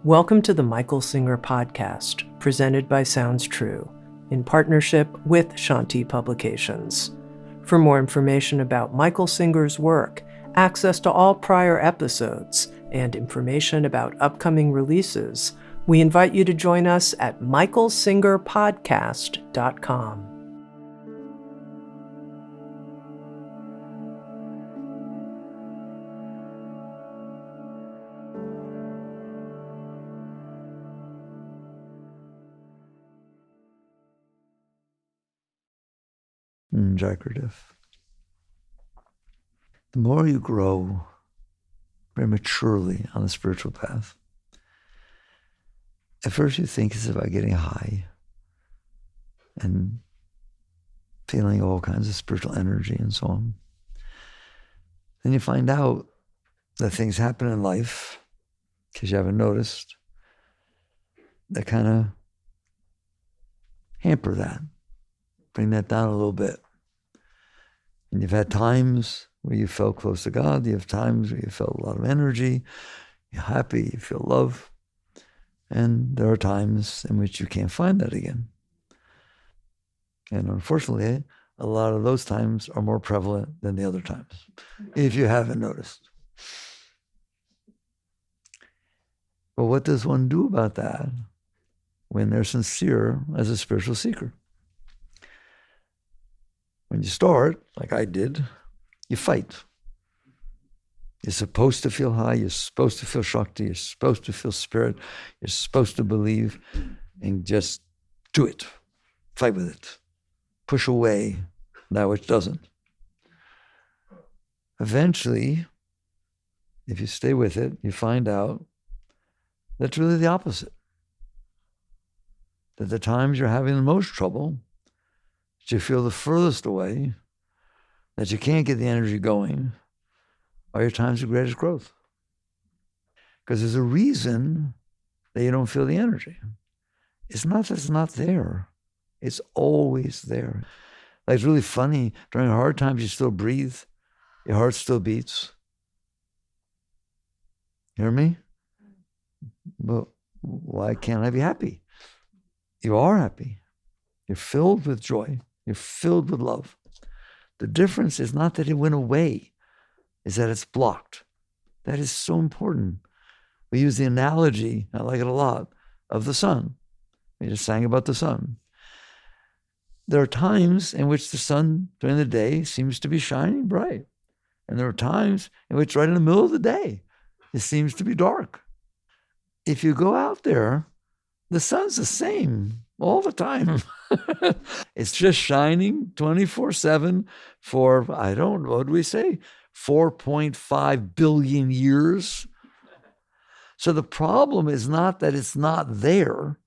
Welcome to the Michael Singer podcast, presented by Sounds True, in partnership with Shanti Publications. For more information about Michael Singer's work, access to all prior episodes, and information about upcoming releases, we invite you to join us at michaelsingerpodcast.com. Decorative. The more you grow prematurely on the spiritual path, at first you think it's about getting high and feeling all kinds of spiritual energy and so on. Then you find out that things happen in life, because you haven't noticed, that kind of hamper that, bring that down a little bit. And you've had times where you felt close to God. You have times where you felt a lot of energy. You're happy. You feel love. And there are times in which you can't find that again. And unfortunately, a lot of those times are more prevalent than the other times, if you haven't noticed. But what does one do about that when they're sincere as a spiritual seeker? When you start, like I did, you fight. You're supposed to feel high. You're supposed to feel Shakti. You're supposed to feel spirit. You're supposed to believe, and just do it. Fight with it. Push away that which doesn't. Eventually, if you stay with it, you find out that's really the opposite. That the times you're having the most trouble, that you feel the furthest away, that you can't get the energy going, are your times of greatest growth. Because there's a reason that you don't feel the energy. It's not that it's not there. It's always there. Like, it's really funny. During hard times, you still breathe. Your heart still beats. Hear me? But why can't I be happy? You are happy. You're filled with joy. You're filled with love. The difference is not that it went away, is that it's blocked. That is so important. We use the analogy, I like it a lot, of the sun. We just sang about the sun. There are times in which the sun during the day seems to be shining bright. And there are times in which right in the middle of the day, it seems to be dark. If you go out there, the sun's the same all the time. It's just shining 24/7 for, I don't know, what do we say? 4.5 billion years. So the problem is not that it's not there.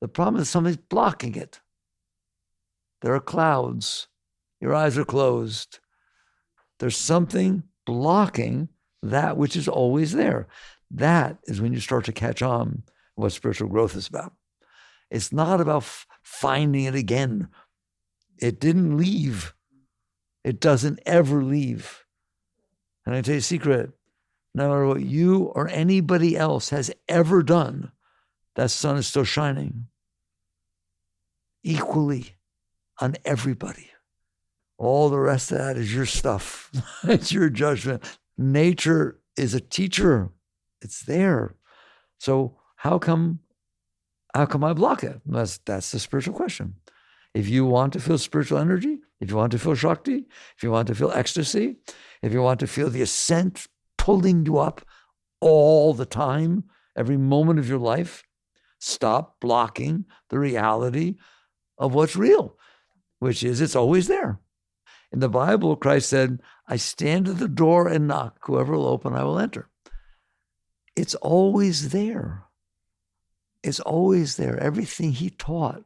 The problem is something's blocking it. There are clouds. Your eyes are closed. There's something blocking that which is always there. That is when you start to catch on what spiritual growth is about. It's not about finding it again. It didn't leave. It doesn't ever leave. And I tell you a secret, no matter what you or anybody else has ever done, that sun is still shining equally on everybody. All the rest of that is your stuff. It's your judgment. Nature is a teacher. It's there. So how come I block it? That's the spiritual question. If you want to feel spiritual energy, if you want to feel Shakti, if you want to feel ecstasy, if you want to feel the ascent pulling you up all the time, every moment of your life, stop blocking the reality of what's real, which is it's always there. In the Bible, Christ said, I stand at the door and knock. Whoever will open, I will enter. It's always there. It's always there. Everything he taught,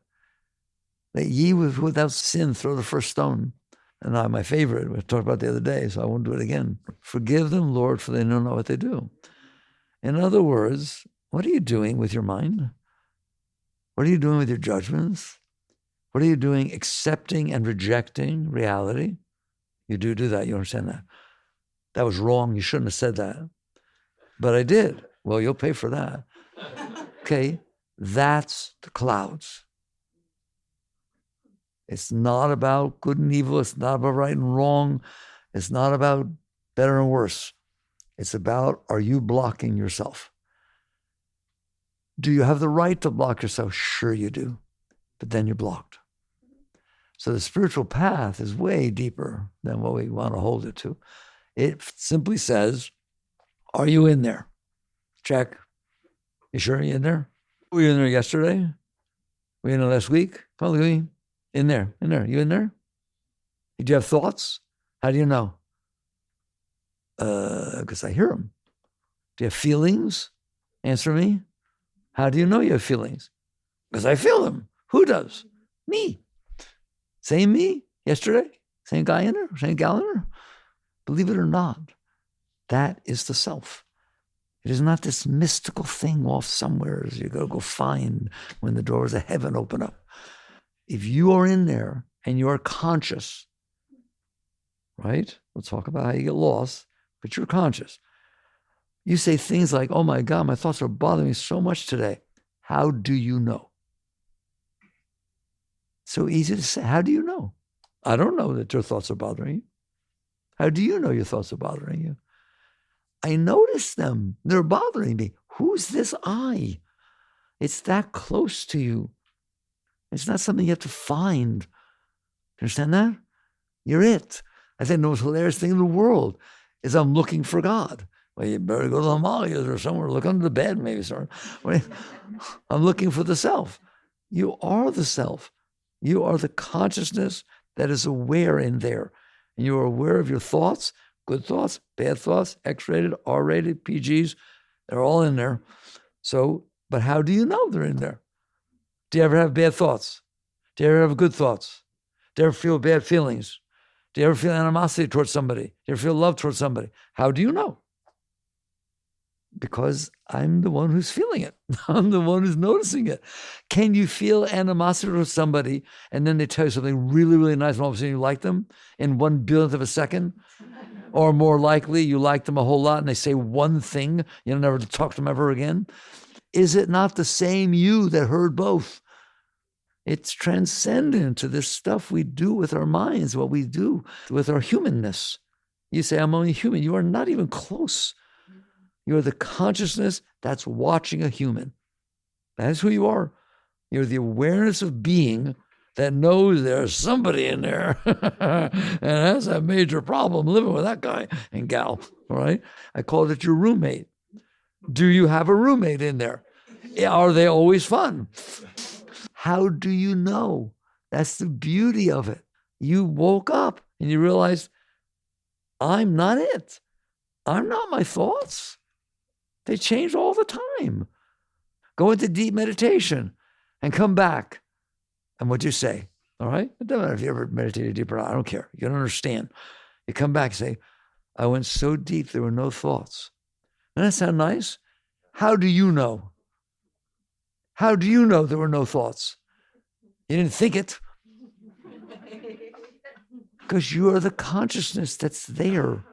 that ye without sin throw the first stone. And now my favorite, we talked about the other day, so I won't do it again. Forgive them, Lord, for they don't know what they do. In other words, what are you doing with your mind? What are you doing with your judgments? What are you doing accepting and rejecting reality? You do that. You understand that. That was wrong. You shouldn't have said that. But I did. Well, you'll pay for that. Okay, that's the clouds. It's not about good and evil. It's not about right and wrong. It's not about better and worse. It's about, are you blocking yourself? Do you have the right to block yourself? Sure you do. But then you're blocked. So the spiritual path is way deeper than what we want to hold it to. It simply says, are you in there? Check. You sure you're in there? Were you in there yesterday? Were you in there last week? Come on, look at me. In there. You in there? Did you have thoughts? How do you know? Because I hear them. Do you have feelings? Answer me. How do you know you have feelings? Because I feel them. Who does? Me. Same me yesterday? Same guy in there? Same gal in there? Believe it or not, that is the self. It is not this mystical thing off somewhere as you got to go find when the doors of heaven open up. If you are in there and you are conscious, right? We'll talk about how you get lost, but you're conscious. You say things like, oh my God, my thoughts are bothering me so much today. How do you know? So easy to say. How do you know? I don't know that your thoughts are bothering you. How do you know your thoughts are bothering you? I notice them. They're bothering me. Who's this I? It's that close to you. It's not something you have to find. You understand that? You're it. I think the most hilarious thing in the world is I'm looking for God. Well, you better go to the Himalayas or somewhere, look under the bed maybe. I'm looking for the self. You are the self. You are the consciousness that is aware in there. And you are aware of your thoughts, good thoughts, bad thoughts, X-rated, R-rated, PGs. They're all in there. So, but how do you know they're in there? Do you ever have bad thoughts? Do you ever have good thoughts? Do you ever feel bad feelings? Do you ever feel animosity towards somebody? Do you ever feel love towards somebody? How do you know? Because I'm the one who's feeling it. I'm the one who's noticing it. Can you feel animosity towards somebody and then they tell you something really, really nice and all of a sudden you like them in 1/1000th of a second? Or more likely, you like them a whole lot and they say one thing, you'll never talk to them ever again? Is it not the same you that heard both? It's transcendent to this stuff we do with our minds, what we do with our humanness. You say, I'm only human. You are not even close. You're the consciousness that's watching a human. That's who you are. You're the awareness of being that knows there's somebody in there and has a major problem living with that guy and gal, all right? I called it your roommate. Do you have a roommate in there? Are they always fun? How do you know? That's the beauty of it. You woke up and you realized, I'm not it. I'm not my thoughts. They change all the time. Go into deep meditation and come back. And what you say, all right? It doesn't matter if you ever meditated deeper or not. I don't care. You don't understand. You come back and say, I went so deep, there were no thoughts. Doesn't that sound nice? How do you know? How do you know there were no thoughts? You didn't think it. Because you are the consciousness that's there,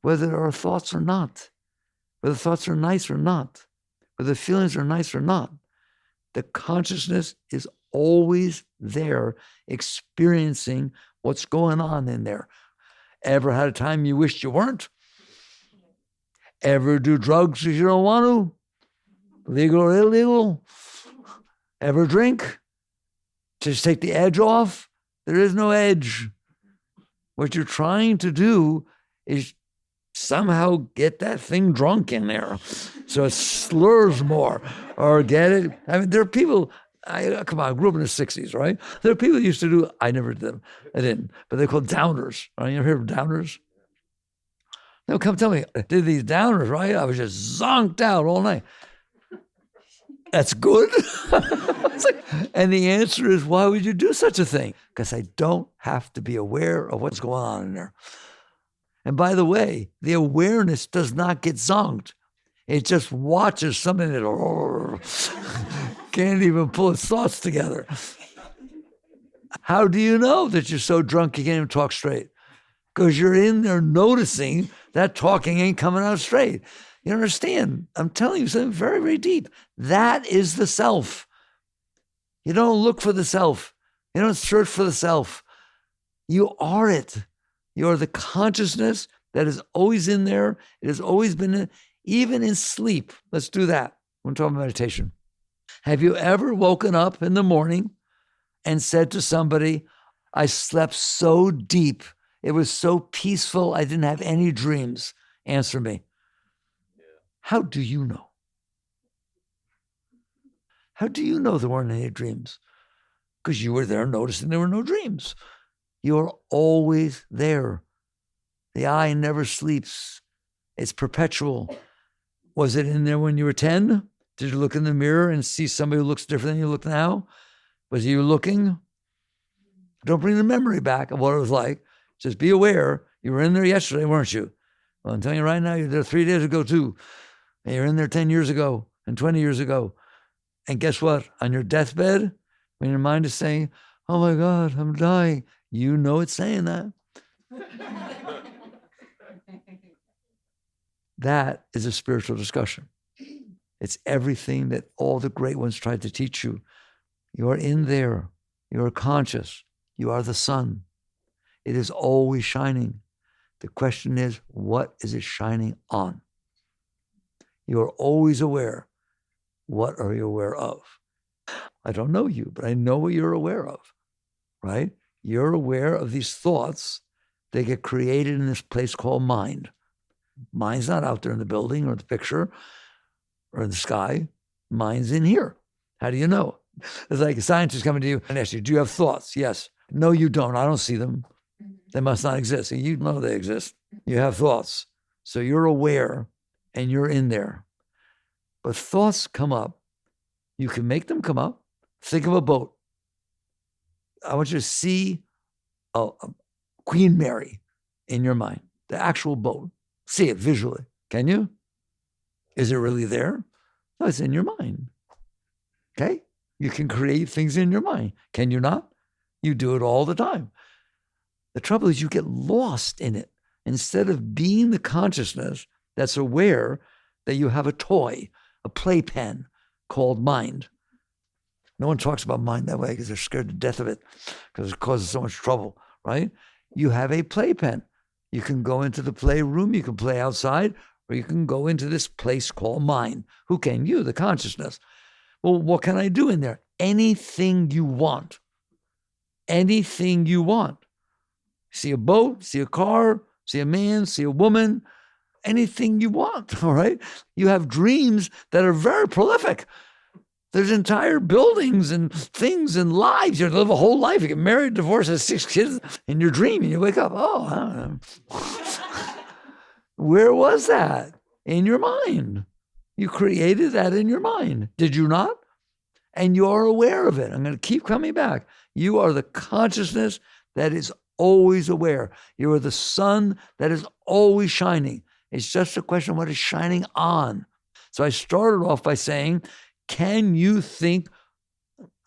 whether there are thoughts or not, whether thoughts are nice or not, whether feelings are nice or not. The consciousness is always there, experiencing what's going on in there. Ever had a time you wished you weren't? Ever do drugs because you don't want to? Legal or illegal? Ever drink? Just take the edge off? There is no edge. What you're trying to do is somehow get that thing drunk in there so it slurs more, or get it. I mean, there are people, come on, I grew up in the 60s, right? There are people who used to do, I never did them, I didn't, but they're called downers. Right? You ever heard of downers? No, come tell me, I did these downers, right? I was just zonked out all night. That's good? And the answer is, why would you do such a thing? Because I don't have to be aware of what's going on in there. And by the way, the awareness does not get zonked. It just watches something that can't even pull its thoughts together. How do you know that you're so drunk you can't even talk straight? Because you're in there noticing that talking ain't coming out straight. You don't understand. I'm telling you something very, very deep. That is the self. You don't look for the self. You don't search for the self. You are it. You are the consciousness that is always in there. It has always been in, even in sleep. Let's do that. We're talking about meditation. Have you ever woken up in the morning and said to somebody, I slept so deep. It was so peaceful. I didn't have any dreams. Answer me. How do you know? How do you know there weren't any dreams? Because you were there noticing there were no dreams. You're always there. The eye never sleeps. It's perpetual. Was it in there when you were 10? Did you look in the mirror and see somebody who looks different than you look now? Was you looking? Don't bring the memory back of what it was like. Just be aware. You were in there yesterday, weren't you? Well, I'm telling you right now, you were there 3 days ago too. And you're in there 10 years ago and 20 years ago. And guess what? On your deathbed, when your mind is saying, oh my God, I'm dying, you know it's saying that. That is a spiritual discussion. It's everything that all the great ones tried to teach you. You are in there. You are conscious. You are the sun. It is always shining. The question is, what is it shining on? You are always aware. What are you aware of? I don't know you, but I know what you're aware of, right? You're aware of these thoughts. They get created in this place called mind. Mind's not out there in the building or the picture or in the sky. Mind's in here. How do you know? It's like a scientist coming to you and asks you, do you have thoughts? Yes. No, you don't. I don't see them. They must not exist. And you know they exist. You have thoughts. So you're aware and you're in there. But thoughts come up. You can make them come up. Think of a boat. I want you to see a Queen Mary in your mind, the actual boat. See it visually. Can you? Is it really there? No, it's in your mind. Okay? You can create things in your mind. Can you not? You do it all the time. The trouble is you get lost in it. Instead of being the consciousness that's aware that you have a toy, a playpen called mind. No one talks about mind that way because they're scared to death of it because it causes so much trouble, right? You have a playpen. You can go into the playroom, you can play outside, or you can go into this place called mind. Who can? You, the consciousness. Well, what can I do in there? Anything you want. Anything you want. See a boat, see a car, see a man, see a woman, anything you want, all right? You have dreams that are very prolific. There's entire buildings and things and lives. You live a whole life. You get married, divorced, have 6 kids, and you're dreaming. You wake up, oh, I don't know. Where was that? In your mind. You created that in your mind. Did you not? And you are aware of it. I'm going to keep coming back. You are the consciousness that is always aware. You are the sun that is always shining. It's just a question of what is shining on. So I started off by saying, can you think,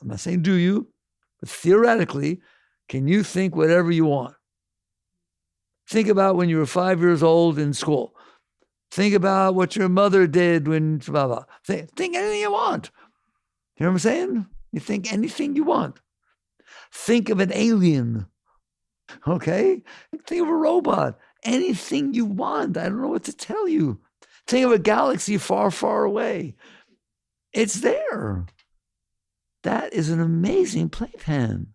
I'm not saying do you, but theoretically, can you think whatever you want? Think about when you were 5 years old in school. Think about what your mother did when, blah, blah. Think anything you want. You know what I'm saying? You think anything you want. Think of an alien, okay? Think of a robot. Anything you want. I don't know what to tell you. Think of a galaxy far, far away. It's there. That is an amazing playpen.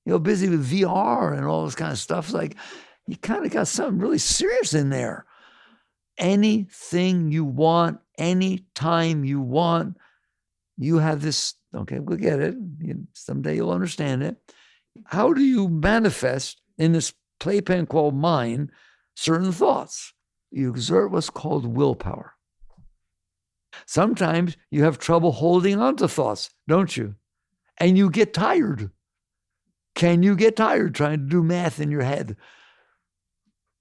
You're busy with VR and all this kind of stuff. Like, you kind of got something really serious in there. Anything you want, anytime you want, you have this, okay, we'll get it. Someday you'll understand it. How do you manifest in this playpen called mind certain thoughts? You exert what's called willpower. Sometimes you have trouble holding on to thoughts, don't you? And you get tired. Can you get tired trying to do math in your head?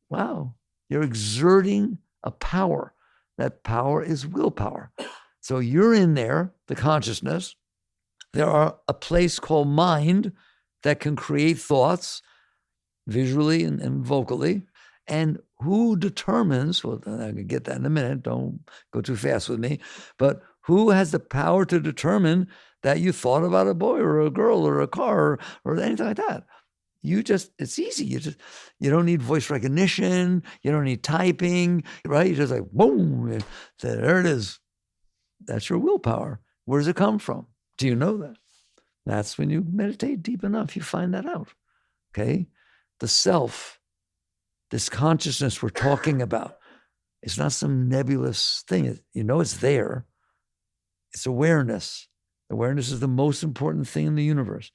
Wow, you're exerting a power. That power is willpower. So you're in there, the consciousness. There are a place called mind that can create thoughts visually and vocally. And who determines, well, I can get that in a minute, don't go too fast with me, but who has the power to determine that you thought about a boy or a girl or a car or anything like that? It's easy. You don't need voice recognition. You don't need typing, right? You just like, boom, there it is. That's your willpower. Where does it come from? Do you know that? That's when you meditate deep enough, you find that out, okay? The self, this consciousness we're talking about, it's not some nebulous thing. You know it's there. It's awareness. Awareness is the most important thing in the universe.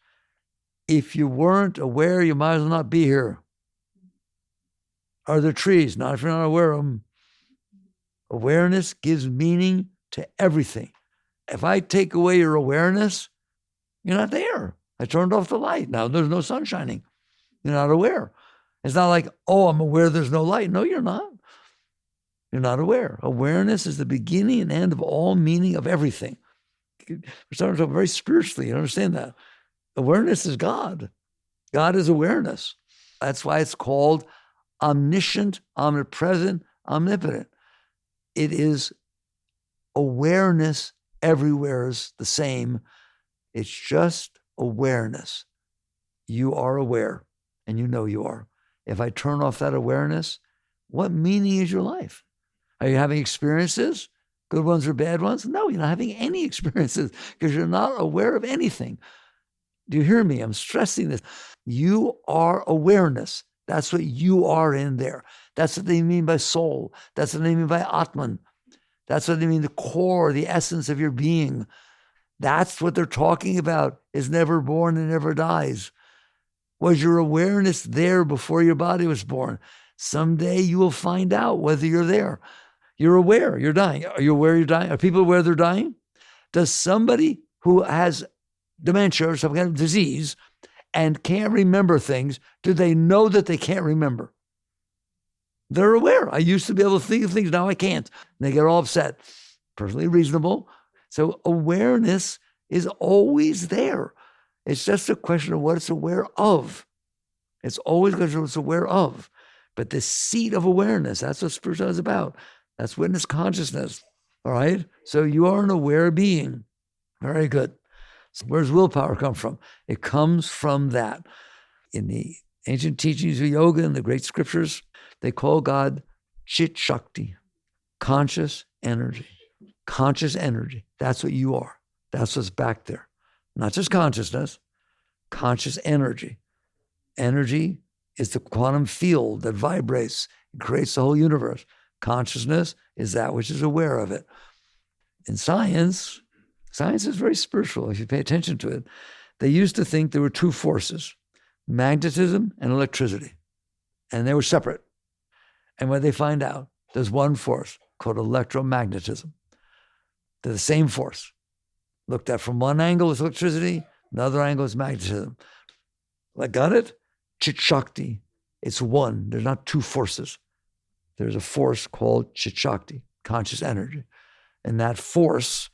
If you weren't aware, you might as well not be here. Are there trees? Not if you're not aware of them. Awareness gives meaning to everything. If I take away your awareness, you're not there. I turned off the light. Now there's no sun shining. You're not aware. It's not like, oh, I'm aware there's no light. No, you're not. You're not aware. Awareness is the beginning and end of all meaning of everything. We're starting to talk very spiritually. You understand that? Awareness is God. God is awareness. That's why it's called omniscient, omnipresent, omnipotent. It is awareness. Everywhere is the same. It's just awareness. You are aware, and you know you are. If I turn off that awareness, what meaning is your life? Are you having experiences, good ones or bad ones? No, you're not having any experiences because you're not aware of anything. Do you hear me? I'm stressing this. You are awareness. That's what you are in there. That's what they mean by soul. That's what they mean by Atman. That's what they mean, the core, the essence of your being. That's what they're talking about, is never born and never dies. Was your awareness there before your body was born? Someday you will find out whether you're there. You're aware you're dying. Are you aware you're dying? Are people aware they're dying? Does somebody who has dementia or some kind of disease and can't remember things, do they know that they can't remember? They're aware. I used to be able to think of things, now I can't. And they get all upset. Perfectly reasonable. So awareness is always there. It's just a question of what it's aware of. It's always a question of what it's aware of. But the seat of awareness, that's what spirituality is about. That's witness consciousness. All right? So you are an aware being. Very good. So where does willpower come from? It comes from that. In the ancient teachings of yoga and the great scriptures, they call God Chit Shakti, conscious energy. Conscious energy. That's what you are. That's what's back there. Not just consciousness, conscious energy. Energy is the quantum field that vibrates and creates the whole universe. Consciousness is that which is aware of it. In science is very spiritual if you pay attention to it. They used to think there were two forces, magnetism and electricity, and they were separate. And when they find out, there's one force called electromagnetism. They're the same force. Looked at from one angle is electricity, another angle is magnetism. Like, got it? Chit Shakti. It's one. There's not two forces. There's a force called Chit Shakti, conscious energy. And that force,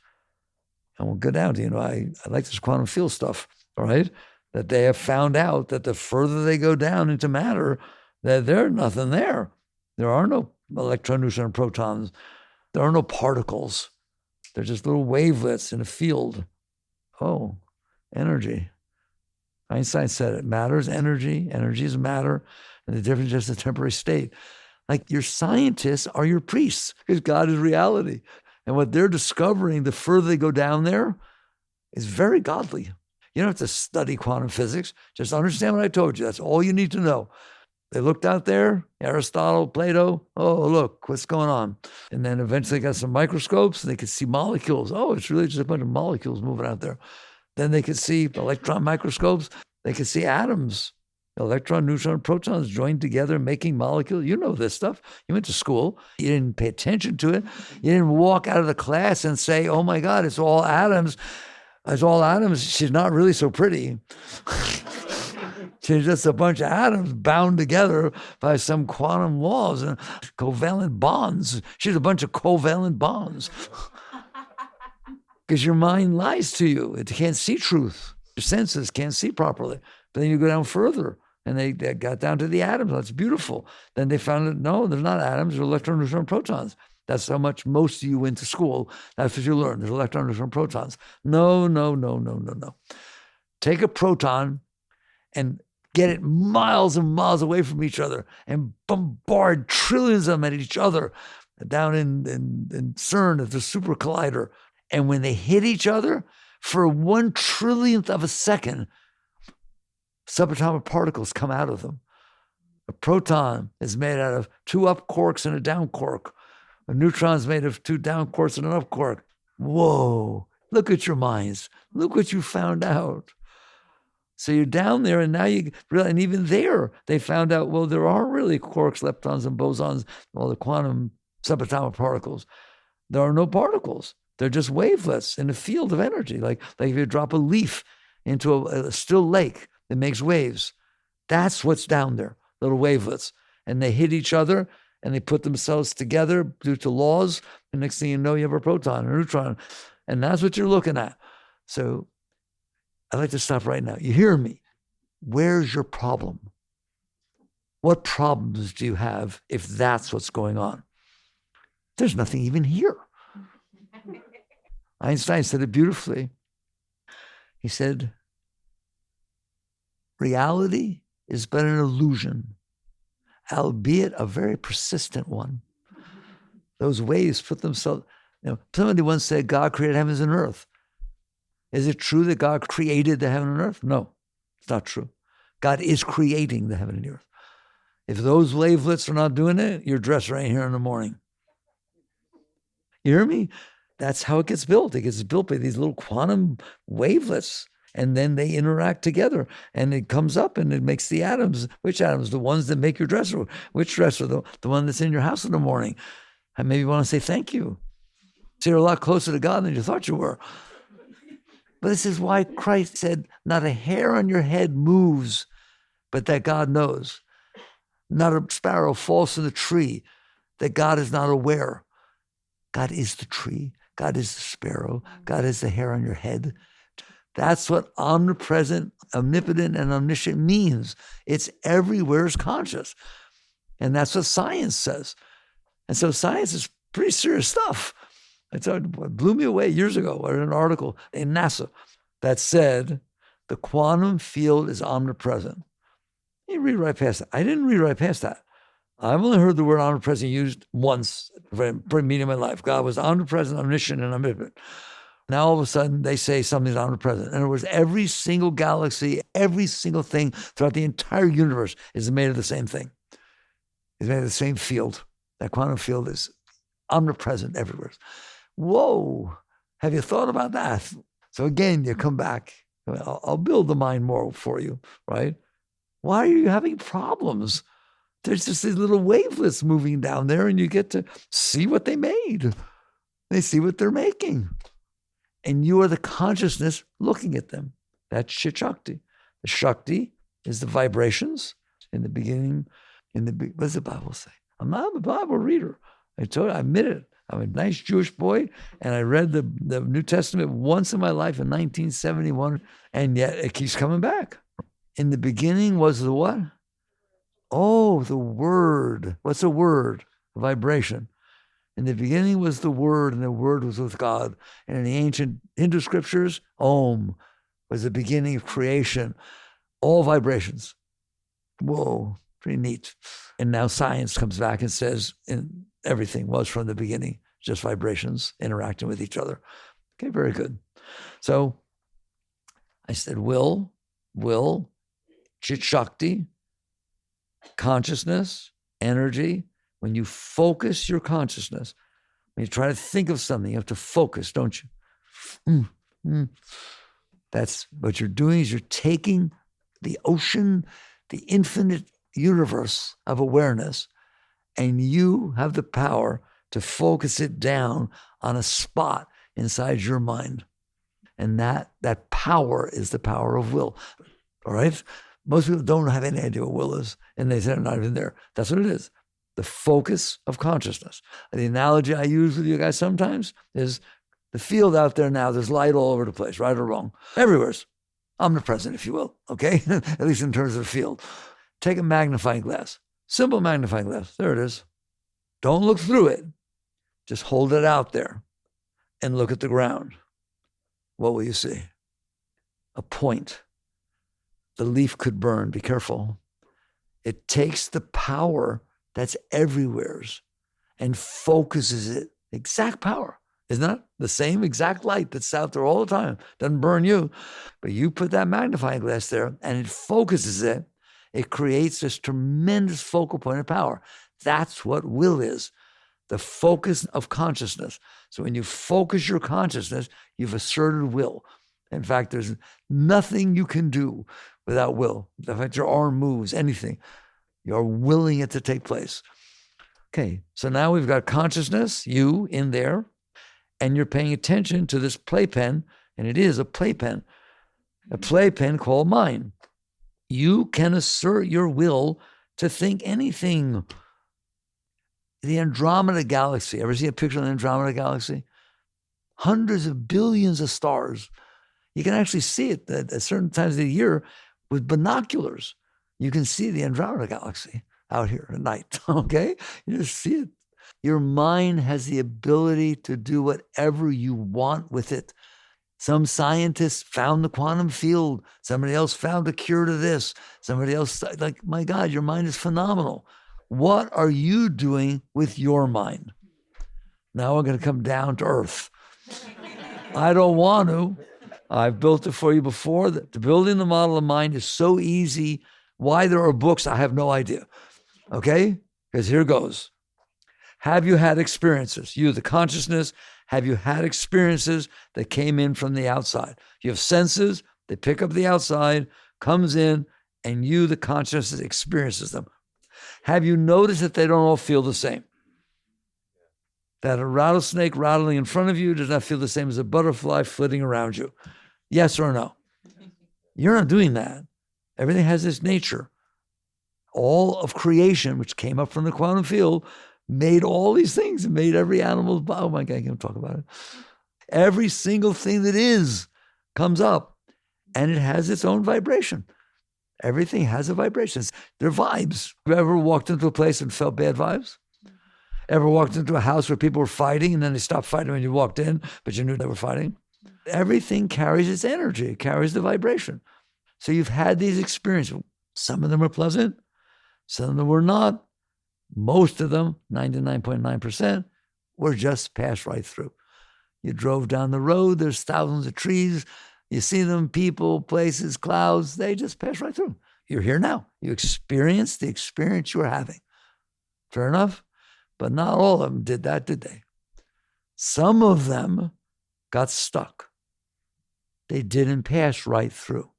and we'll go down to, I like this quantum field stuff, all right? That they have found out that the further they go down into matter, that there's nothing there. There are no electron, neutron, and protons. There are no particles. They're just little wavelets in a field. Oh, energy. Einstein said it. Matter is energy. Energy is matter. And the difference is just a temporary state. Like your scientists are your priests because God is reality. And what they're discovering, the further they go down there, is very godly. You don't have to study quantum physics. Just understand what I told you. That's all you need to know. They looked out there, Aristotle, Plato, oh, look, what's going on? And then eventually got some microscopes and they could see molecules. Oh, it's really just a bunch of molecules moving out there. Then they could see electron microscopes. They could see atoms, electron, neutron, protons joined together, making molecules. You know this stuff. You went to school. You didn't pay attention to it. You didn't walk out of the class and say, oh my God, it's all atoms. It's all atoms. She's not really so pretty. She's just a bunch of atoms bound together by some quantum laws and covalent bonds. She's a bunch of covalent bonds. Because your mind lies to you. It can't see truth. Your senses can't see properly. But then you go down further. And they got down to the atoms. That's beautiful. Then they found that, no, they're not atoms, they're electron, neutron, protons. That's how much most of you went to school. That's what you learned. There's electron, neutron, protons. No. Take a proton and get it miles and miles away from each other and bombard trillions of them at each other down in CERN at the super collider. And when they hit each other, for 1/1,000,000th of a second, subatomic particles come out of them. A proton is made out of 2 up quarks and a down quark. A neutron is made of 2 down quarks and an up quark. Whoa, look at your minds. Look what you found out. So you're down there, and now you realize, and even there, they found out, well, there aren't really quarks, leptons, and bosons, all the quantum subatomic particles. There are no particles. They're just wavelets in a field of energy. Like if you drop a leaf into a still lake, it makes waves. That's what's down there, little wavelets. And they hit each other, and they put themselves together due to laws. And next thing you know, you have a proton, a neutron. And that's what you're looking at. So I'd like to stop right now. You hear me? Where's your problem? What problems do you have if that's what's going on? There's nothing even here. Einstein said it beautifully. He said, reality is but an illusion, albeit a very persistent one. Those waves put themselves, somebody once said God created heavens and earth. Is it true that God created the heaven and earth? No, it's not true. God is creating the heaven and the earth. If those wavelets are not doing it, your dresser ain't here in the morning. You hear me? That's how it gets built. It gets built by these little quantum wavelets, and then they interact together, and it comes up and it makes the atoms. Which atoms? The ones that make your dresser. Which dresser? The one that's in your house in the morning. And maybe you want to say thank you. So you're a lot closer to God than you thought you were. But this is why Christ said, not a hair on your head moves, but that God knows. Not a sparrow falls from the tree, that God is not aware. God is the tree. God is the sparrow. God is the hair on your head. That's what omnipresent, omnipotent, and omniscient means. It's everywhere is conscious. And that's what science says. And so science is pretty serious stuff. It blew me away years ago. I read an article in NASA that said the quantum field is omnipresent. You read right past that. I didn't read right past that. I've only heard the word omnipresent used once for a meeting in my life. God was omnipresent, omniscient, and omnipotent. Now all of a sudden they say something's omnipresent. In other words, every single galaxy, every single thing throughout the entire universe is made of the same thing. It's made of the same field. That quantum field is omnipresent everywhere. Whoa, have you thought about that? So again, you come back. I'll build the mind more for you, right? Why are you having problems? There's just these little wavelets moving down there, and you get to see what they made. They see what they're making. And you are the consciousness looking at them. That's Chit Shakti. The Shakti is the vibrations in the beginning. What does the Bible say? I'm not a Bible reader. I admit it. I'm a nice Jewish boy, and I read the New Testament once in my life in 1971, and yet it keeps coming back. In the beginning was the what? Oh, the Word. What's a word? A vibration. In the beginning was the Word, and the Word was with God. And in the ancient Hindu scriptures, Om was the beginning of creation. All vibrations. Whoa, pretty neat. And now science comes back and says everything was from the beginning, just vibrations interacting with each other. Okay, very good. So I said will, Chit Shakti, consciousness, energy. When you focus your consciousness, when you try to think of something, you have to focus, don't you? That's what you're doing is you're taking the ocean, the infinite universe of awareness, and you have the power to focus it down on a spot inside your mind. And that power is the power of will. All right? Most people don't have any idea what will is, and they're not even there. That's what it is. The focus of consciousness. The analogy I use with you guys sometimes is the field out there now, there's light all over the place, right or wrong. Everywhere's omnipresent, if you will, okay? At least in terms of the field. Take a magnifying glass. Simple magnifying glass. There it is. Don't look through it. Just hold it out there and look at the ground. What will you see? A point. The leaf could burn. Be careful. It takes the power that's everywhere and focuses it. Exact power. Isn't that the same exact light that's out there all the time? Doesn't burn you. But you put that magnifying glass there and it focuses it. It creates this tremendous focal point of power. That's what will is. The focus of consciousness. So when you focus your consciousness, you've asserted will. In fact, there's nothing you can do without will. In fact, your arm moves, anything. You're willing it to take place. Okay, so now we've got consciousness, you in there, and you're paying attention to this playpen, and it is a playpen called mind. You can assert your will to think anything. The Andromeda Galaxy, ever see a picture of the Andromeda Galaxy? Hundreds of billions of stars. You can actually see it at certain times of the year with binoculars. You can see the Andromeda Galaxy out here at night, okay? You just see it. Your mind has the ability to do whatever you want with it. Some scientists found the quantum field. Somebody else found a cure to this. Somebody else, like, my God, your mind is phenomenal. What are you doing with your mind? Now we're going to come down to earth. I don't want to. I've built it for you before. The building the model of mind is so easy. Why there are books, I have no idea. Okay? Because here goes. Have you had experiences? You, the consciousness, have you had experiences that came in from the outside? You have senses, they pick up the outside, comes in, and you, the consciousness, experiences them. Have you noticed that they don't all feel the same? That a rattlesnake rattling in front of you does not feel the same as a butterfly flitting around you. Yes or no? You're not doing that. Everything has this nature. All of creation, which came up from the quantum field, made all these things and made every animal. Oh my God, I can't talk about it. Every single thing that is comes up and it has its own vibration. Everything has a vibration. They're vibes. Have you ever walked into a place and felt bad vibes? Ever walked into a house where people were fighting and then they stopped fighting when you walked in, but you knew they were fighting? Everything carries its energy. It carries the vibration. So you've had these experiences. Some of them are pleasant. Some of them were not. Most of them, 99.9%, were just passed right through. You drove down the road. There's thousands of trees. You see them, people, places, clouds. They just pass right through. You're here now. You experience the experience you're having. Fair enough? But not all of them did that, did they? Some of them got stuck. They didn't pass right through.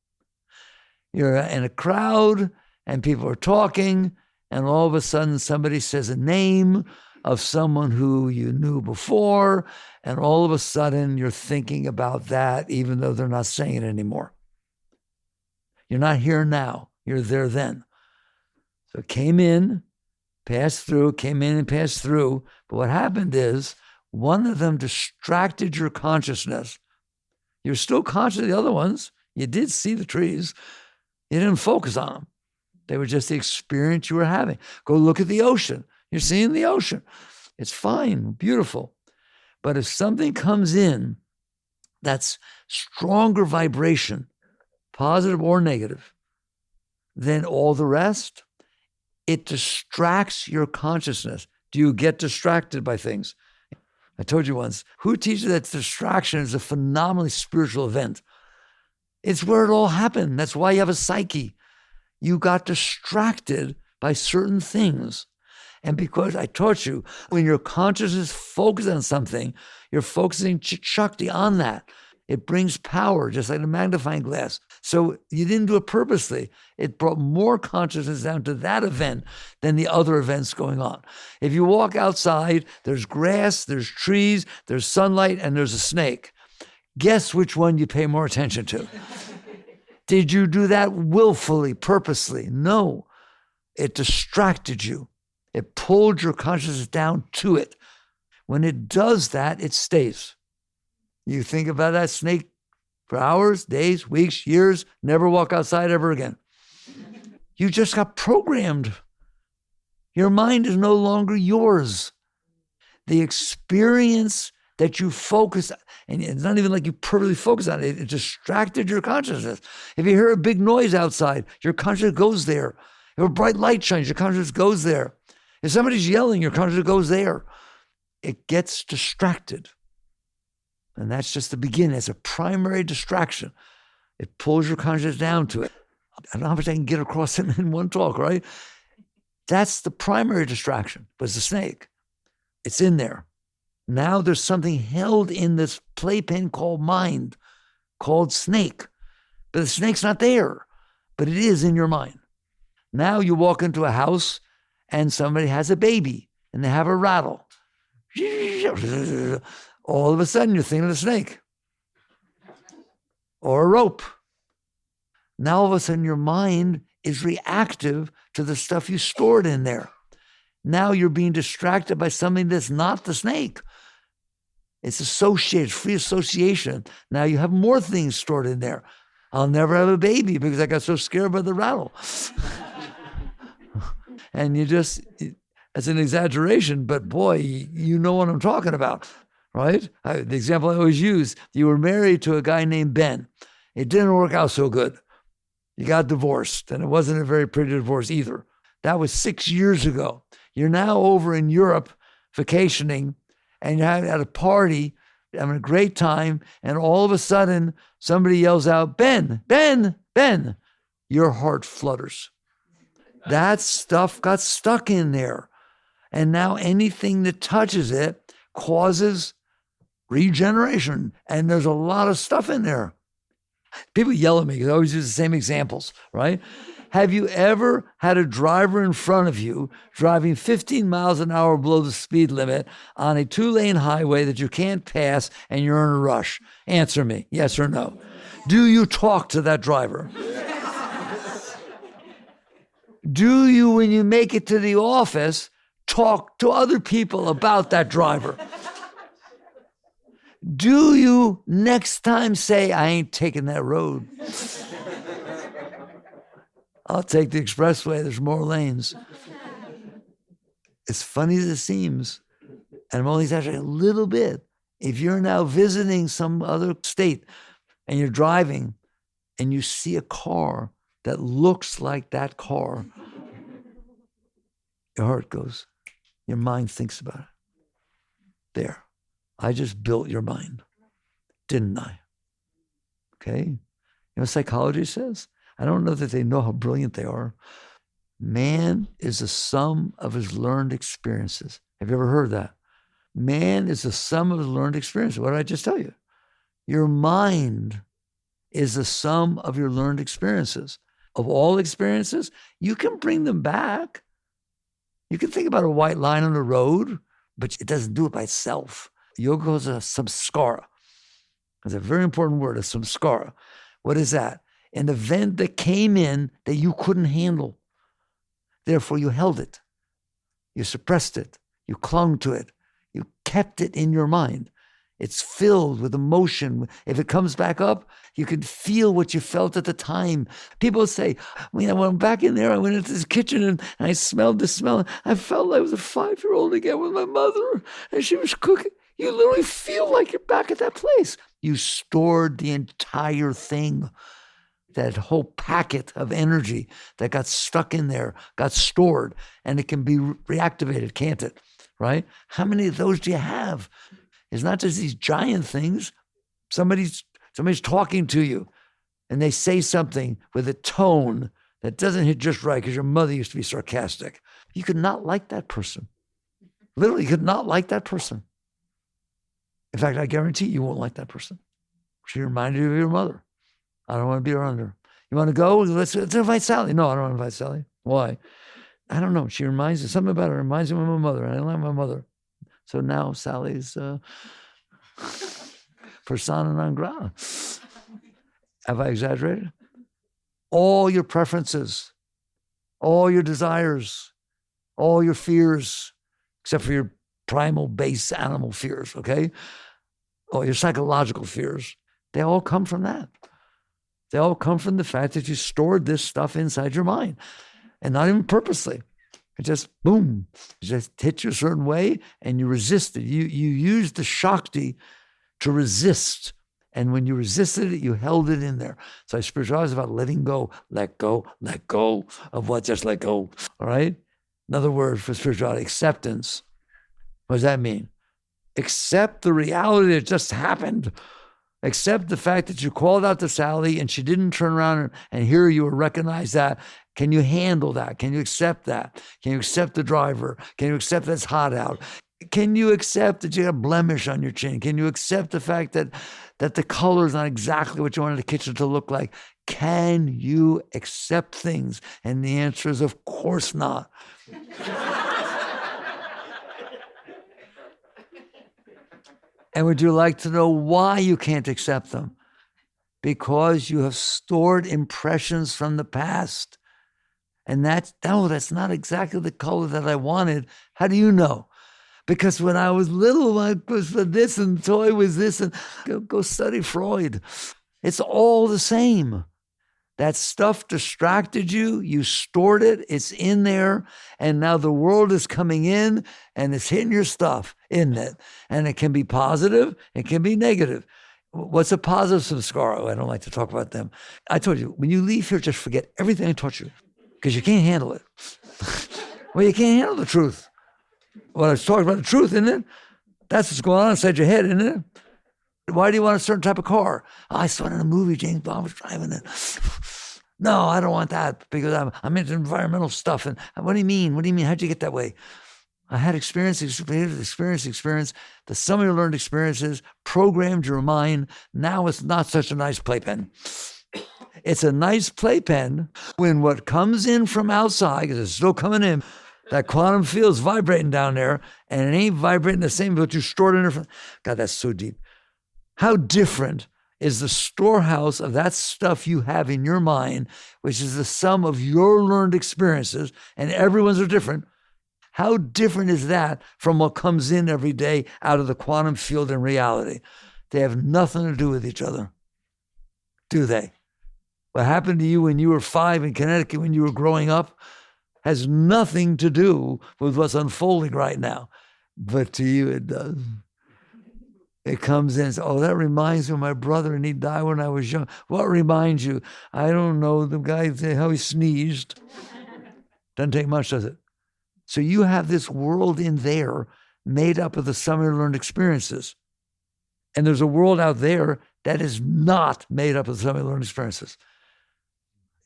You're in a crowd and people are talking and all of a sudden somebody says a name of someone who you knew before and all of a sudden you're thinking about that even though they're not saying it anymore. You're not here now. You're there then. So it came in, passed through, came in and passed through. But what happened is one of them distracted your consciousness. You're still conscious of the other ones. You did see the trees. You didn't focus on them. They were just the experience you were having. Go look at the ocean. You're seeing the ocean. It's fine, beautiful. But if something comes in that's stronger vibration, positive or negative, than all the rest, it distracts your consciousness. Do you get distracted by things? I told you once, who teaches that distraction is a phenomenally spiritual event? It's where it all happened. That's why you have a psyche. You got distracted by certain things. And because I taught you, when your consciousness focuses on something, you're focusing Shakti on that. It brings power, just like a magnifying glass. So you didn't do it purposely. It brought more consciousness down to that event than the other events going on. If you walk outside, there's grass, there's trees, there's sunlight, and there's a snake. Guess which one you pay more attention to? Did you do that willfully, purposely? No. It distracted you. It pulled your consciousness down to it. When it does that, it stays. You think about that snake for hours, days, weeks, years, never walk outside ever again. You just got programmed. Your mind is no longer yours. The experience that you focus, and it's not even like you purposely focus on it, it distracted your consciousness. If you hear a big noise outside, your consciousness goes there. If a bright light shines, your consciousness goes there. If somebody's yelling, your consciousness goes there. It gets distracted. And that's just the beginning. It's a primary distraction. It pulls your consciousness down to it. I don't know how much I can get across in one talk, right? That's the primary distraction, but it's a snake. It's in there. Now there's something held in this playpen called mind, called snake. But the snake's not there, but it is in your mind. Now you walk into a house and somebody has a baby and they have a rattle. All of a sudden you're thinking of a snake or a rope. Now all of a sudden your mind is reactive to the stuff you stored in there. Now you're being distracted by something that's not the snake. It's associated, free association. Now you have more things stored in there. I'll never have a baby because I got so scared by the rattle. And you just, it's an exaggeration, but boy, you know what I'm talking about, right? The example I always use, you were married to a guy named Ben. It didn't work out so good. You got divorced, and it wasn't a very pretty divorce either. That was 6 years ago. You're now over in Europe vacationing, and you're at a party, having a great time, and all of a sudden, somebody yells out, Ben, Ben, Ben. Your heart flutters. That stuff got stuck in there. And now anything that touches it causes regeneration. And there's a lot of stuff in there. People yell at me because I always use the same examples, right? Have you ever had a driver in front of you driving 15 miles an hour below the speed limit on a 2-lane highway that you can't pass and you're in a rush? Answer me, yes or no. Do you talk to that driver? Do you, when you make it to the office, talk to other people about that driver? Do you next time say, I ain't taking that road? I'll take the expressway, there's more lanes. As funny as it seems, and I'm only exaggerating a little bit, if you're now visiting some other state and you're driving and you see a car that looks like that car, your heart goes, your mind thinks about it. There, I just built your mind, didn't I? Okay? You know what psychology says? I don't know that they know how brilliant they are. Man is the sum of his learned experiences. Have you ever heard that? Man is the sum of his learned experiences. What did I just tell you? Your mind is the sum of your learned experiences. Of all experiences, you can bring them back. You can think about a white line on the road, but it doesn't do it by itself. Yoga calls it a samskara. It's a very important word, a samskara. What is that? An event that came in that you couldn't handle. Therefore, you held it. You suppressed it. You clung to it. You kept it in your mind. It's filled with emotion. If it comes back up, you can feel what you felt at the time. People say, when I went back in there, I went into this kitchen and I smelled the smell. I felt like I was a 5-year-old again with my mother and she was cooking. You literally feel like you're back at that place. You stored the entire thing. That whole packet of energy that got stuck in there, got stored, and it can be reactivated, can't it? Right? How many of those do you have? It's not just these giant things. Somebody's talking to you, and they say something with a tone that doesn't hit just right because your mother used to be sarcastic. You could not like that person. Literally, you could not like that person. In fact, I guarantee you won't like that person. She reminded you of your mother. I don't want to be around her. You want to go? Let's invite Sally. No, I don't want to invite Sally. Why? I don't know. She reminds me, something about her reminds me of my mother. I don't like my mother. So now Sally's persona non grata. Have I exaggerated? All your preferences, all your desires, all your fears, except for your primal base animal fears, okay? All your psychological fears, they all come from that. They all come from the fact that you stored this stuff inside your mind. and not even purposely. It just, boom, it just hits you a certain way and you resist it. You use the Shakti to resist. And when you resisted it, you held it in there. So spirituality is about letting go of what, just let go, all right? Another word for spirituality, acceptance. What does that mean? Accept the reality that just happened. Accept the fact that you called out to Sally and she didn't turn around and hear you or recognize that. Can you handle that? Can you accept that? Can you accept the driver? Can you accept that it's hot out? Can you accept that you have a blemish on your chin? Can you accept the fact that the color is not exactly what you wanted the kitchen to look like? Can you accept things? And the answer is, of course not. And would you like to know why you can't accept them? Because you have stored impressions from the past. And that's not exactly the color that I wanted. How do you know? Because when I was little, I was this and toy was this, and go study Freud. It's all the same. That stuff distracted you, you stored it, it's in there, and now the world is coming in and it's hitting your stuff, isn't it? And it can be positive, it can be negative. What's a positive samskara? I don't like to talk about them. I told you, when you leave here, just forget everything I taught you, because you can't handle it. Well, you can't handle the truth. Well, I was talking about the truth, isn't it? That's what's going on inside your head, isn't it? Why do you want a certain type of car? Oh, I saw it in a movie, James Bond was driving it. No, I don't want that because I'm into environmental stuff. And what do you mean? What do you mean? How'd you get that way? I had experience. The sum of your learned experiences programmed your mind. Now it's not such a nice playpen. It's a nice playpen when what comes in from outside, because it's still coming in, that quantum field's vibrating down there, and it ain't vibrating the same, but you stored in there. God, that's so deep. How different is the storehouse of that stuff you have in your mind, which is the sum of your learned experiences, and everyone's are different. How different is that from what comes in every day out of the quantum field in reality? They have nothing to do with each other, do they? What happened to you when you were 5 in Connecticut when you were growing up has nothing to do with what's unfolding right now. But to you, it does. It comes in and says, oh, that reminds me of my brother and he died when I was young. What reminds you? I don't know, the guy, how he sneezed. Doesn't take much, does it? So you have this world in there made up of the sum of your learned experiences. And there's a world out there that is not made up of the sum of your learned experiences.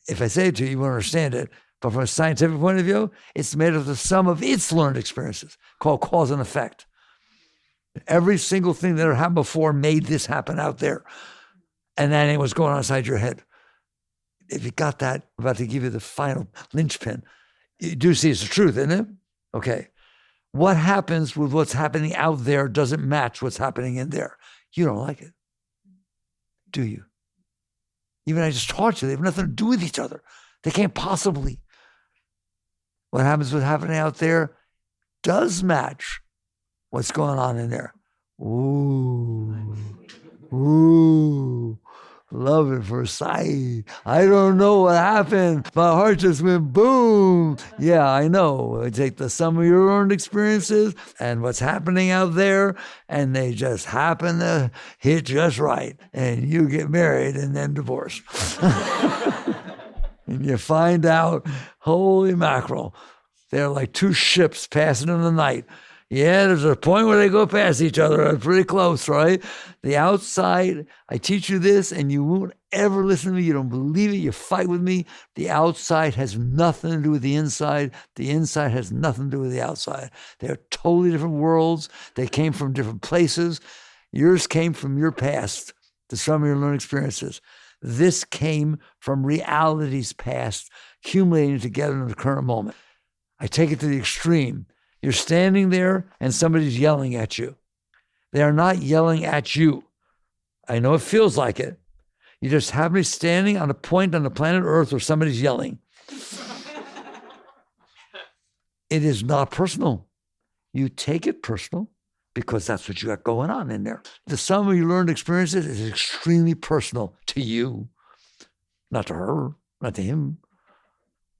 If I say it to you, you won't understand it. But from a scientific point of view, it's made of the sum of its learned experiences, called cause and effect. Every single thing that ever happened before made this happen out there. And that ain't what's going on inside your head. If you got that, I'm about to give you the final linchpin. You do see it's the truth, isn't it? Okay. What happens with what's happening out there doesn't match what's happening in there. You don't like it, do you? Even I just taught you, they have nothing to do with each other. They can't possibly. What happens with happening out there does match what's going on in there. Ooh, love at first sight. I don't know what happened. My heart just went boom. Yeah, I know. I take the sum of your learned experiences and what's happening out there, and they just happen to hit just right. And you get married and then divorced. And you find out, holy mackerel, they're like two ships passing in the night. Yeah, there's a point where they go past each other. They're pretty close, right? The outside, I teach you this and you won't ever listen to me. You don't believe it. You fight with me. The outside has nothing to do with the inside. The inside has nothing to do with the outside. They're totally different worlds. They came from different places. Yours came from your past, the sum of your learned experiences. This came from reality's past, accumulating together in the current moment. I take it to the extreme. You're standing there and somebody's yelling at you. They are not yelling at you. I know it feels like it. You just happen to be standing on a point on the planet Earth where somebody's yelling. It is not personal. You take it personal because that's what you got going on in there. The sum of your learned experiences is extremely personal to you, not to her, not to him.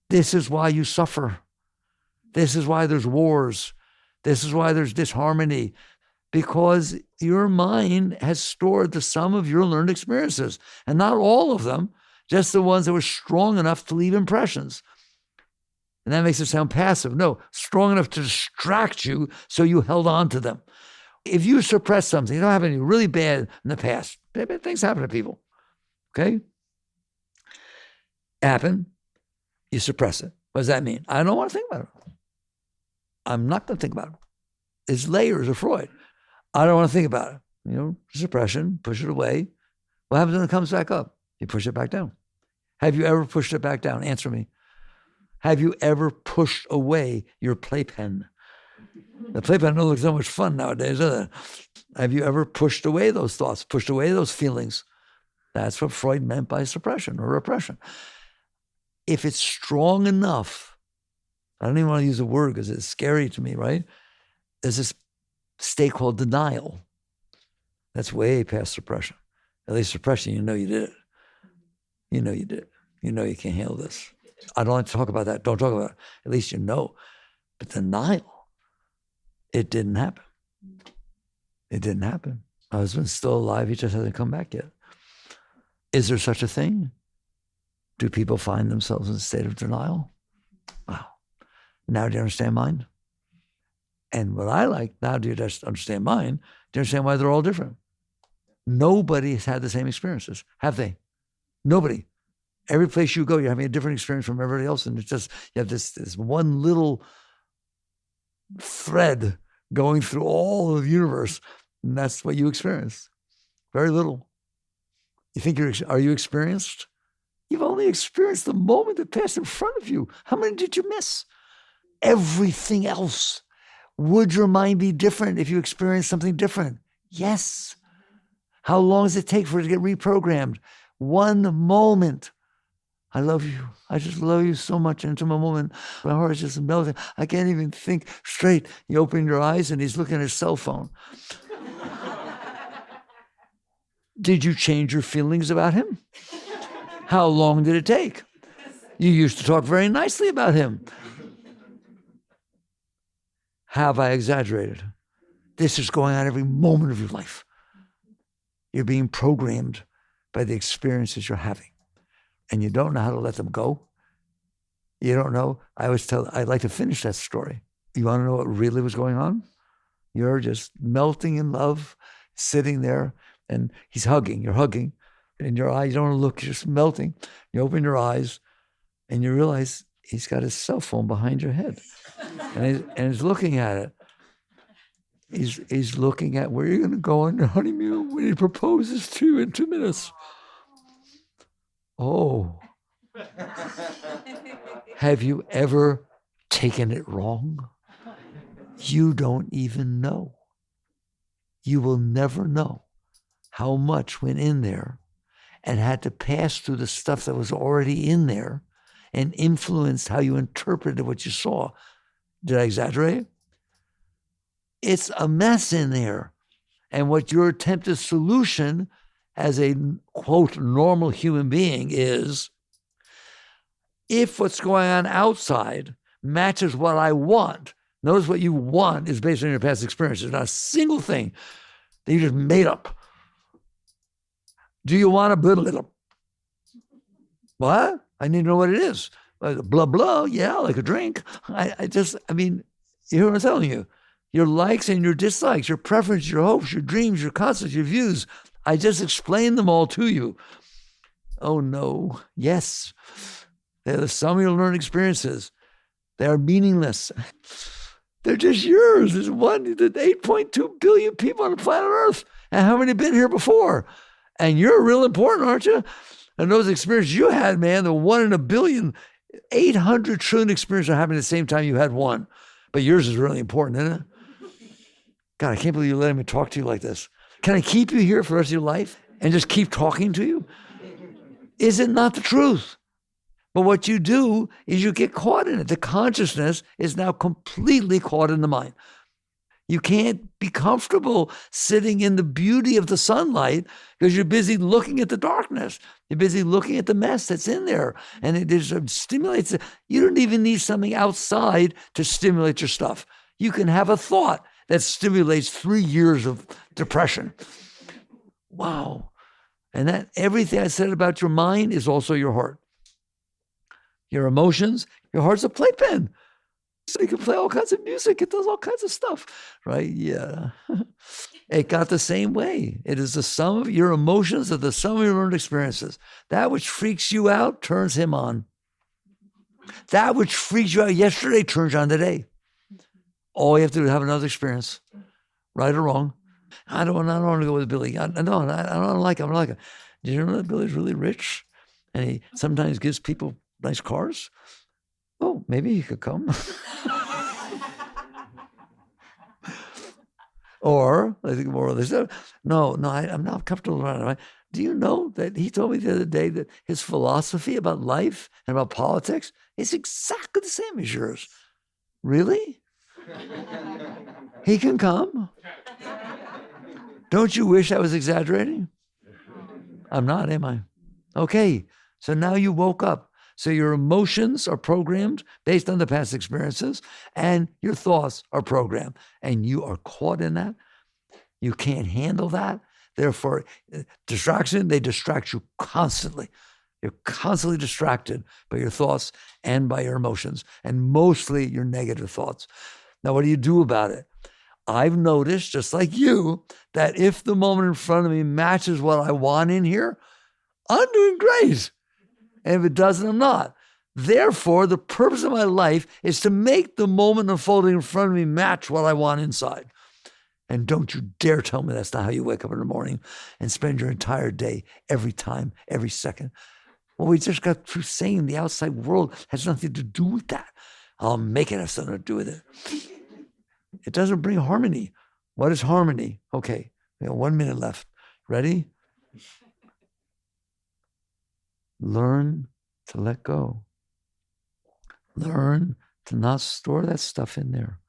This is why you suffer. This is why there's wars. This is why there's disharmony. Because your mind has stored the sum of your learned experiences. And not all of them, just the ones that were strong enough to leave impressions. And that makes it sound passive. No, strong enough to distract you so you held on to them. If you suppress something, you don't have anything really bad in the past. Bad things happen to people. Okay? Happen, you suppress it. What does that mean? I don't want to think about it. I'm not going to think about it. It's layers of Freud. I don't want to think about it. Suppression, push it away. What happens when it comes back up? You push it back down. Have you ever pushed it back down? Answer me. Have you ever pushed away your playpen? The playpen doesn't look so much fun nowadays, does it? Have you ever pushed away those thoughts, pushed away those feelings? That's what Freud meant by suppression or repression. If it's strong enough, I don't even want to use the word because it's scary to me, right? There's this state called denial. That's way past suppression. At least suppression, you know you did it. You know you did it. You know you can't handle this. I don't like to talk about that. Don't talk about it. At least you know. But denial, it didn't happen. It didn't happen. My husband's still alive. He just hasn't come back yet. Is there such a thing? Do people find themselves in a state of denial? Wow. Now do you understand mine? And what I like, now do you just understand mine? Do you understand why they're all different? Nobody has had the same experiences, have they? Nobody. Every place you go, you're having a different experience from everybody else. And it's just, you have this one little thread going through all of the universe. And that's what you experience. Very little. You think are you experienced? You've only experienced the moment that passed in front of you. How many did you miss? Everything else. Would your mind be different if you experienced something different? Yes. How long does it take for it to get reprogrammed? One moment. I love you. I just love you so much. Into my moment, my heart is just melting. I can't even think straight. You open your eyes and he's looking at his cell phone. Did you change your feelings about him? How long did it take? You used to talk very nicely about him. Have I exaggerated? This is going on every moment of your life. You're being programmed by the experiences you're having. And you don't know how to let them go. You don't know. I like to finish that story. You want to know what really was going on? You're just melting in love, sitting there, and he's hugging. You're hugging. In your eye, you don't want to look, you're just melting. You open your eyes, and you realize he's got his cell phone behind your head. And he's looking at it. He's looking at where you're going to go on your honeymoon when he proposes to you in 2 minutes. Oh. Have you ever taken it wrong? You don't even know. You will never know how much went in there and had to pass through the stuff that was already in there and influenced how you interpreted what you saw. Did I exaggerate? It's a mess in there. And what your attempted solution as a, quote, normal human being is, if what's going on outside matches what I want, notice what you want is based on your past experiences, not a single thing that you just made up. Do you want a little? What? I need to know what it is. Blah, blah, yeah, like a drink. You hear what I'm telling you? Your likes and your dislikes, your preferences, your hopes, your dreams, your concepts, your views. I just explained them all to you. Oh no, yes. They're the sum of your learned experiences. They are meaningless. They're just yours. There's 8.2 billion people on the planet Earth. And how many have been here before? And you're real important, aren't you? And those experiences you had, man, the 1 in a billion, 800 trillion experiences are happening at the same time you had one. But yours is really important, isn't it? God, I can't believe you're letting me talk to you like this. Can I keep you here for the rest of your life and just keep talking to you? Is it not the truth? But what you do is you get caught in it. The consciousness is now completely caught in the mind. You can't be comfortable sitting in the beauty of the sunlight because you're busy looking at the darkness. You're busy looking at the mess that's in there. And it just stimulates it. You don't even need something outside to stimulate your stuff. You can have a thought that stimulates 3 years of depression. Wow. And that everything I said about your mind is also your heart. Your emotions, your heart's a playpen. So you can play all kinds of music. It does all kinds of stuff, right? Yeah. It got the same way. It is the sum of your emotions are the sum of your learned experiences. That which freaks you out turns him on. That which freaks you out yesterday turns you on today. All you have to do is have another experience, right or wrong. I don't want to go with Billy. I don't like him. Do you know that Billy's really rich? And he sometimes gives people nice cars? Oh, maybe he could come. Or, I think more of this, no, I'm not comfortable around him. Do you know that he told me the other day that his philosophy about life and about politics is exactly the same as yours? Really? He can come? Don't you wish I was exaggerating? I'm not, am I? Okay, so now you woke up. So your emotions are programmed based on the past experiences, and your thoughts are programmed, and you are caught in that. You can't handle that. Therefore, distraction, they distract you constantly. You're constantly distracted by your thoughts and by your emotions, and mostly your negative thoughts. Now, what do you do about it? I've noticed, just like you, that if the moment in front of me matches what I want in here, I'm doing great. And if it doesn't, I'm not. Therefore, the purpose of my life is to make the moment unfolding in front of me match what I want inside. And don't you dare tell me that's not how you wake up in the morning and spend your entire day, every time, every second. Well, we just got through saying the outside world has nothing to do with that. I'll make it have something to do with it. It doesn't bring harmony. What is harmony? Okay, we have 1 minute left. Ready? Learn to let go. Learn to not store that stuff in there.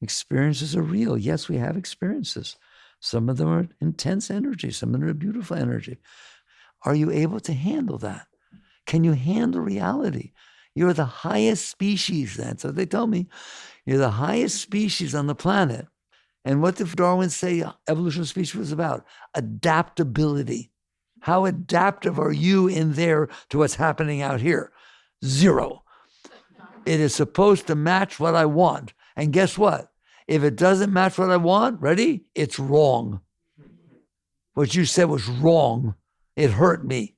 Experiences are real. Yes, we have experiences. Some of them are intense energy. Some of them are beautiful energy. Are you able to handle that? Can you handle reality? You're the highest species. That's what they tell me. You're the highest species on the planet. And what did Darwin say evolution of species was about? Adaptability. How adaptive are you in there to what's happening out here? 0. It is supposed to match what I want. And guess what? If it doesn't match what I want, ready? It's wrong. What you said was wrong. It hurt me.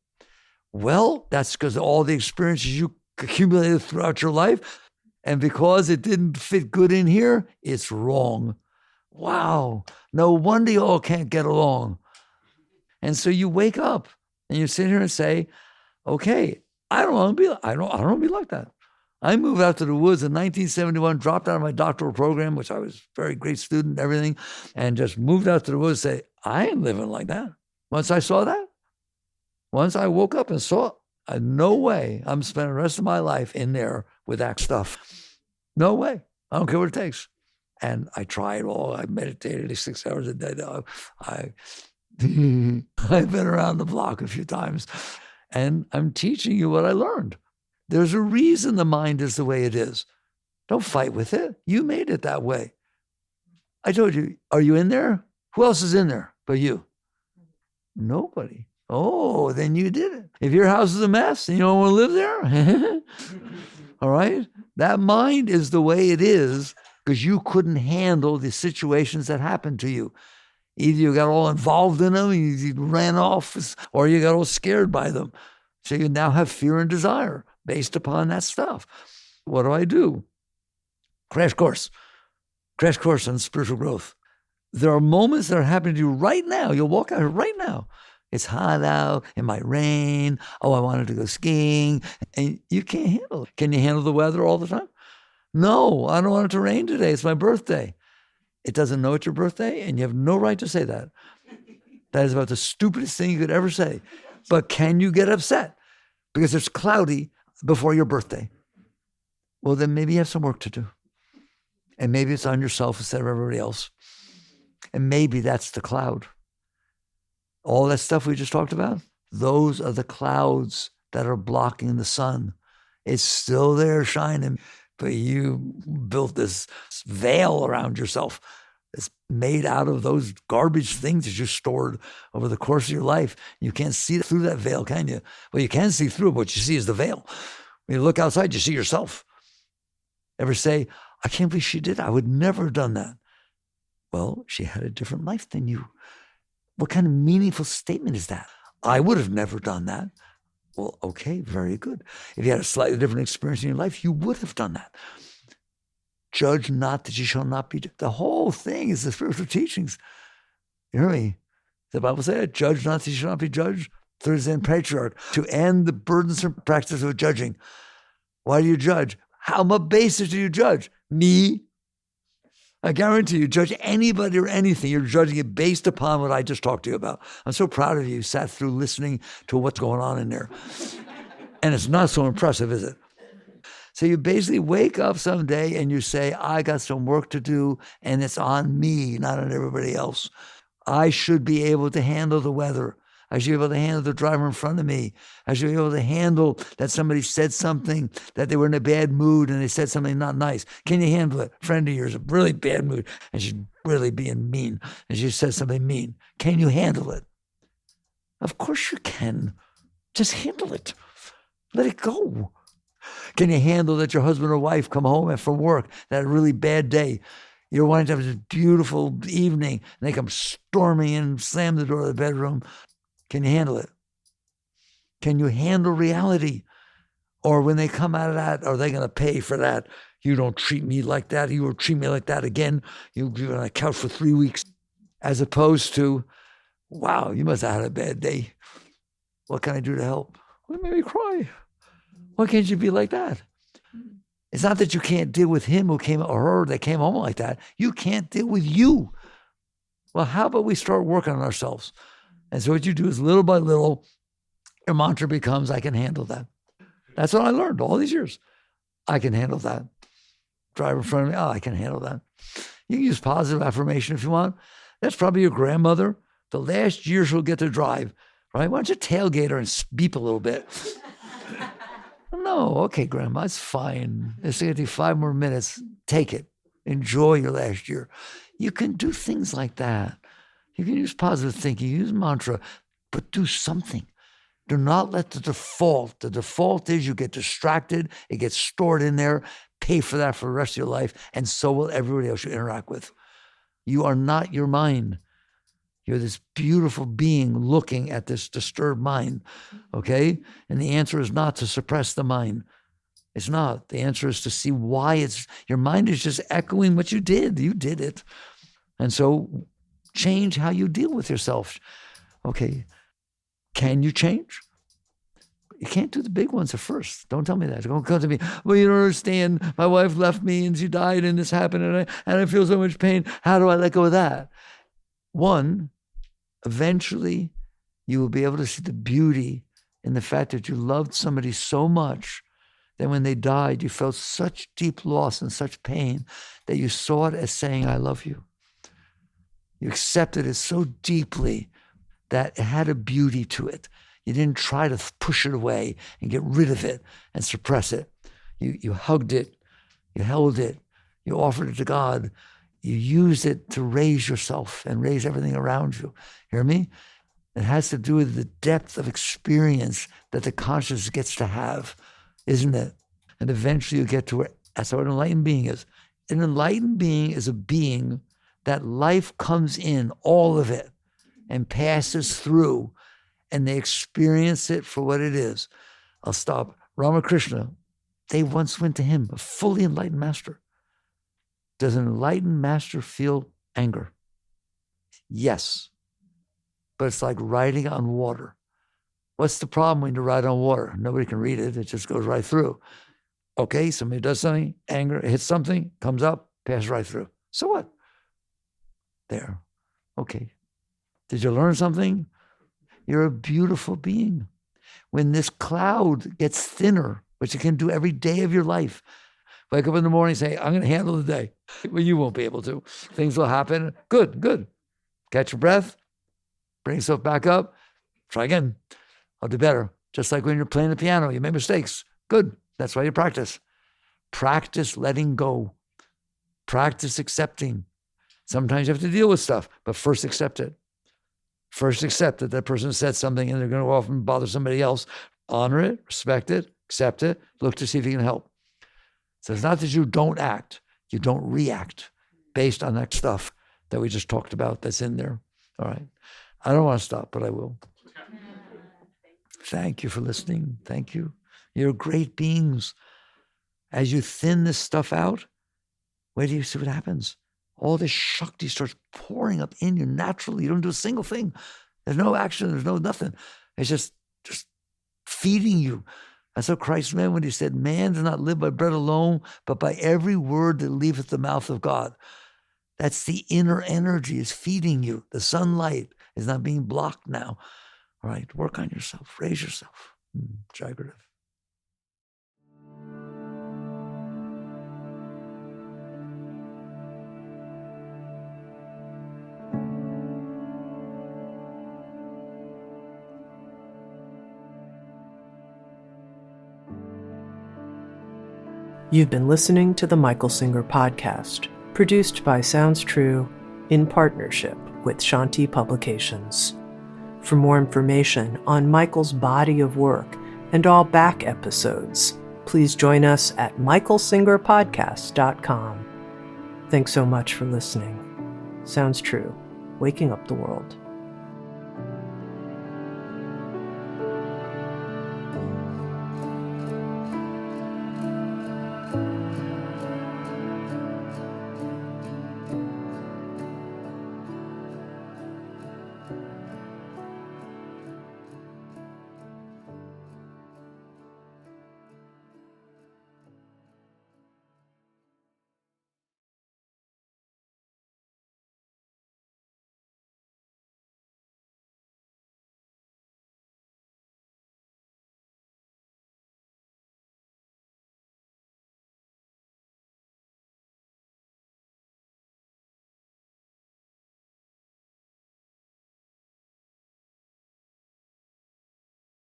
Well, that's because of all the experiences you accumulated throughout your life. And because it didn't fit good in here, it's wrong. Wow. No wonder you all can't get along. And so you wake up and you sit here and say, okay, I don't want to be like that. I moved out to the woods in 1971, dropped out of my doctoral program, which I was a very great student and everything, and just moved out to the woods and say, I ain't living like that. Once I saw that, once I woke up and saw it, no way I'm spending the rest of my life in there with that stuff. No way. I don't care what it takes. And I tried all. I meditated 6 hours a day. I've been around the block a few times, and I'm teaching you what I learned. There's a reason the mind is the way it is. Don't fight with it. You made it that way. I told you, are you in there? Who else is in there but you? Nobody. Oh, then you did it. If your house is a mess and you don't want to live there, all right? That mind is the way it is because you couldn't handle the situations that happened to you. Either you got all involved in them, you ran off, or you got all scared by them. So you now have fear and desire based upon that stuff. What do? Crash course on spiritual growth. There are moments that are happening to you right now. You'll walk out here right now. It's hot out, it might rain. Oh, I wanted to go skiing. And you can't handle it. Can you handle the weather all the time? No, I don't want it to rain today. It's my birthday. It doesn't know it's your birthday, and you have no right to say that. That is about the stupidest thing you could ever say. But can you get upset because it's cloudy before your birthday? Well, then maybe you have some work to do. And maybe it's on yourself instead of everybody else. And maybe that's the cloud. All that stuff we just talked about, those are the clouds that are blocking the sun. It's still there shining, but you built this veil around yourself. It's made out of those garbage things that you stored over the course of your life. You can't see through that veil, can you? Well, you can see through it, but what you see is the veil. When you look outside, you see yourself. Ever say, I can't believe she did. I would never have done that. Well, she had a different life than you. What kind of meaningful statement is that? I would have never done that. Well, okay, very good. If you had a slightly different experience in your life, you would have done that. Judge not that you shall not be judged. The whole thing is the spiritual teachings. You hear me? The Bible said, judge not that you shall not be judged. Third Zen patriarch, to end the burdensome practice of judging. Why do you judge? How much basis do you judge? Me? I guarantee you, judge anybody or anything, you're judging it based upon what I just talked to you about. I'm so proud of you. You sat through listening to what's going on in there. And it's not so impressive, is it? So you basically wake up someday and you say, I got some work to do, and it's on me, not on everybody else. I should be able to handle the weather. I should be able to handle the driver in front of me. I should be able to handle that somebody said something, that they were in a bad mood and they said something not nice. Can you handle it? A friend of yours, a really bad mood, and she's really being mean, and she said something mean. Can you handle it? Of course you can. Just handle it. Let it go. Can you handle that your husband or wife come home from work, that really bad day? You're wanting to have this beautiful evening, and they come storming in, slam the door of the bedroom. Can you handle it? Can you handle reality? Or when they come out of that, are they going to pay for that? You don't treat me like that. You will treat me like that again. You'll be on the couch for 3 weeks. As opposed to, wow, you must have had a bad day. What can I do to help? Well, it made me cry. Why can't you be like that? It's not that you can't deal with him who came or her that came home like that. You can't deal with you. Well, how about we start working on ourselves? And so what you do is little by little, your mantra becomes, I can handle that. That's what I learned all these years. I can handle that. Driver in front of me, I can handle that. You can use positive affirmation if you want. That's probably your grandmother. The last year she'll get to drive, right? Why don't you tailgate her and beep a little bit? No, okay, Grandma, it's fine. It's going to take 5 more minutes. Take it. Enjoy your last year. You can do things like that. You can use positive thinking, use mantra, but do something. Do not let the default is you get distracted, it gets stored in there, pay for that for the rest of your life, and so will everybody else you interact with. You are not your mind. You're this beautiful being looking at this disturbed mind, okay? And the answer is not to suppress the mind. It's not. The answer is to see why your mind is just echoing what you did. You did it. And so change how you deal with yourself. Okay, can you change? You can't do the big ones at first. Don't tell me that. Don't come to me, well, you don't understand. My wife left me and she died and this happened and I feel so much pain. How do I let go of that? One, eventually you will be able to see the beauty in the fact that you loved somebody so much that when they died, you felt such deep loss and such pain that you saw it as saying, I love you. You accepted it so deeply that it had a beauty to it. You didn't try to push it away and get rid of it and suppress it. You hugged it, you held it, you offered it to God. You used it to raise yourself and raise everything around you. Hear me? It has to do with the depth of experience that the conscious gets to have, isn't it? And eventually you get to where, that's what an enlightened being is. An enlightened being is a being that life comes in, all of it, and passes through, and they experience it for what it is. I'll stop. Ramakrishna, they once went to him, a fully enlightened master. Does an enlightened master feel anger? Yes. But it's like riding on water. What's the problem when you ride on water? Nobody can read it. It just goes right through. Okay, somebody does something, anger, hits something, comes up, passes right through. So what? There. Okay. Did you learn something? You're a beautiful being. When this cloud gets thinner, which it can do every day of your life, Wake up in the morning, say, I'm going to handle the day. Well, you won't be able to. Things will happen. Good. Catch your breath. Bring yourself back up. Try again. I'll do better. Just like when you're playing the piano, you make mistakes. Good. That's why you practice. Practice letting go. Practice accepting. Sometimes you have to deal with stuff, but first accept it. First accept that that person said something and they're going to go off and bother somebody else. Honor it, respect it, accept it, look to see if you can help. So it's not that you don't act, you don't react based on that stuff that we just talked about that's in there. All right. I don't want to stop, but I will. Thank you for listening. Thank you. You're great beings. As you thin this stuff out, wait till you see what happens. All this Shakti starts pouring up in you naturally. You don't do a single thing. There's no action. There's no nothing. It's just feeding you. That's what Christ meant when he said, man does not live by bread alone, but by every word that leaveth the mouth of God. That's the inner energy is feeding you. The sunlight is not being blocked now. All right, work on yourself. Raise yourself. Jagrata. You've been listening to the Michael Singer Podcast, produced by Sounds True in partnership with Shanti Publications. For more information on Michael's body of work and all back episodes, please join us at michaelsingerpodcast.com. Thanks so much for listening. Sounds True, waking up the world.